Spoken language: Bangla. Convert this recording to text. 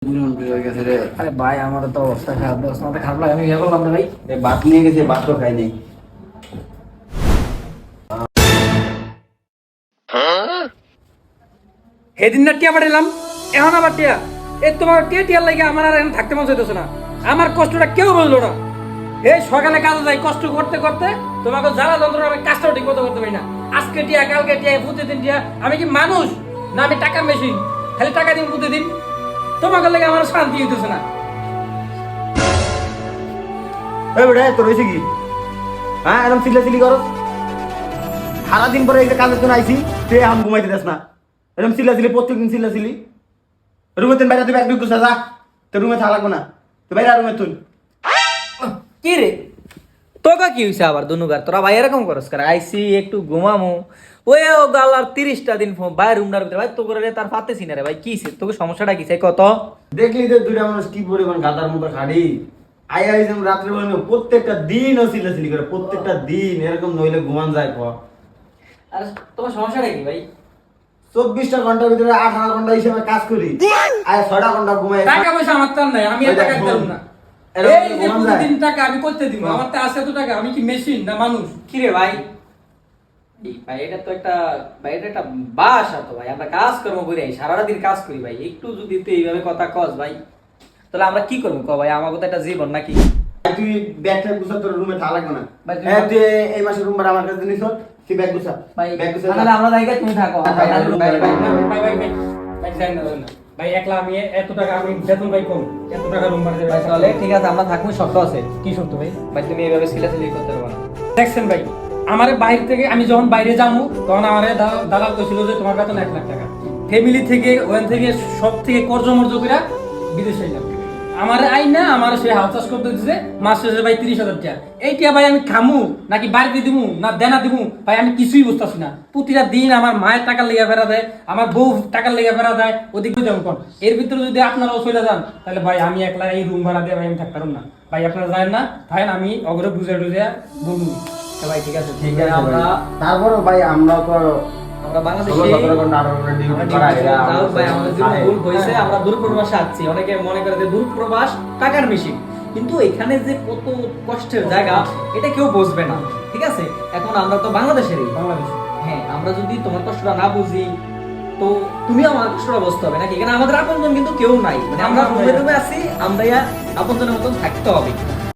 আরে ভাই আমার তো অবস্থা খারাপ, অবস্থা খারাপ লাগে, আমি ইয়ে করলাম না ভাই। ভাত নিয়ে গেছে, ভাত তো খাইনি। সেদিন না টিয়া পাঠাইলাম, এখন আবার টিয়া। এই তোমার কে টিয়ার লাগে আমার আর এখন থাকতে মন চাইতেছে না। আমার কষ্টটা কেউ বললো না। এই সকালে কাজে যাই, কষ্ট করতে করতে তোমাকে জ্বালা যন্ত্রণা, আমি কাজটাও ঠিক মতো করতে পারি না। আজকে টিয়া, কালকে টিয়া, প্রতিদিন টিয়া। আমি কি মানুষ না আমি টাকা মেশিন? খালি টাকা দিন প্রতিদিন, তোমাকে লাগে আমার শান্তি হইতেছে না। এই বেটা তোর হয়েছে কি? হ্যাঁ, এরকম চিল্লাচিল্লি করো। সারাদিন পরে এই যে কাজের জন্য আইসি, তুই এখন ঘুমাইতে যাস না। এরকম চিল্লাচিল্লি, প্রত্যেকদিন চিল্লাচিল্লি। রুমে তুই বাইরে, তুই ব্যাগ গুছা যা। তোর রুমে থাকা লাগবো না, তুই বাইরে রুমে তুই। কি রে তোকে কি হয়েছে আবার দুনুগার? তোরা ভাই এরকম করস কার? আইসি একটু ঘুমামো, ওই ও গাল আর 30টা দিন বাইরে রুমটার ভিতরে ভাই তো করে তার পাতেছি না রে ভাই। কি তোকে সমস্যাটা কি কত? দেখলি তো দুইটা মানুষ কি পরিমাণ গাদার মতো খাড়ি। আই আই যেমন রাত্রে বলেন প্রত্যেকটা দিন ও চিল্লাচিল্লি করে, প্রত্যেকটা দিন এরকম নইলে ঘুমান যায় ক। আর তোমার সমস্যাটা কি ভাই? 24টা ঘন্টার ভিতরে 18 ঘন্টা হিসেবে কাজ করি, আর 6টা ঘন্টা ঘুমাই। টাকা পয়সা আমার তার নাই, আমি টাকা দিতাম না। এই যে প্রতিদিন টাকা আমি করতে দিব, আমার তো আছে তো টাকা। আমি কি মেশিন না মানুষ? কি রে ভাই? ভাই এটা তো একটা, ভাই এটা একটা বাসা তো ভাই, আমরা কাজ কর্ম করি, সারাটা দিন কাজ করি ভাই। একটু যদি তুই এইভাবে কথা কস ভাই, তাহলে আমরা কি করবো ক ভাই? আমাকে তো একটা জীবন নাকি। তুই ব্যাগটা গুছা, তোর রুমে থাকা লাগবে না। ভাই, তুই হ্যাঁ, তুই এই মাসের রুম ভাড়া আমার কাছে নিছ, তুই ব্যাগ গুছা। ভাই ব্যাগ গুছা তাহলে আমরা জায়গা তুমি থাকো। ভাই যাই না ভাই, একলা আমি এত টাকা, আমি বেতন ভাই কম, এত টাকা রুম ভাড়া ভাই তাহলে ঠিক আছে, আমরা থাকবো, শর্ত আছে। কি শর্ত ভাই? ভাই তুমি এইভাবে সিলাসিলি করতে পারবে না। দেখছেন ভাই, আমার বাইরে থেকে আমি যখন বাইরে যাবো তখন আমার দালাল কইছিল যে তোমার বেতন 1 লাখ টাকা। ফ্যামিলি থেকে ওখান থেকে সব থেকে কর্জ মর্জ করে বিদেশে এলাম। আমার আই না, আমার সে হাল চাষ করতে দিচ্ছে মাস শেষে ভাই 30,000 টাকা। এইটা ভাই আমি খামু নাকি বাড়িতে দিমু না দেনা দিমু ভাই, আমি কিছুই বুঝতেছি না। প্রতিটা দিন আমার মায়ের টাকার লেগে ফেরা দেয়, আমার বউ টাকার লেগে ফেরা দেয়, ওদিকে যাবো কোন? এর ভিতরে যদি আপনারাও চলে যান তাহলে ভাই আমি একলা এই রুম ভাড়া দিয়ে ভাই আমি থাকতে পারবো না। ভাই আপনারা জানেন না ভাই, আমি অগরে বুঝে টুঝে বলবো। ভাই ঠিক আছে, ঠিক আছে আমরা তারপরও ভাই আমরা তো আমরা বাংলাদেশে ভাই আমাদের যে ভুল হয়েছে, আমরা দূরপ্রবাসে আছি। অনেকে মনে করে যে দূরপ্রবাস টাকার মেশিন, কিন্তু এখানে যে কত কষ্টের জায়গা এটা কেউ বুঝবে না। ঠিক আছে, এখন আমরা তো বাংলাদেশেরই। বাংলাদেশ, হ্যাঁ, আমরা যদি তোমার কষ্টটা না বুঝি তো তুমি আমার কষ্টটা বুঝতে হবে নাকি? এখানে আমাদের আপনজন কিন্তু কেউ নাই, মানে আমরা রুমে রুমে আছি, আমরা আপনজনের মতন থাকতে হবে।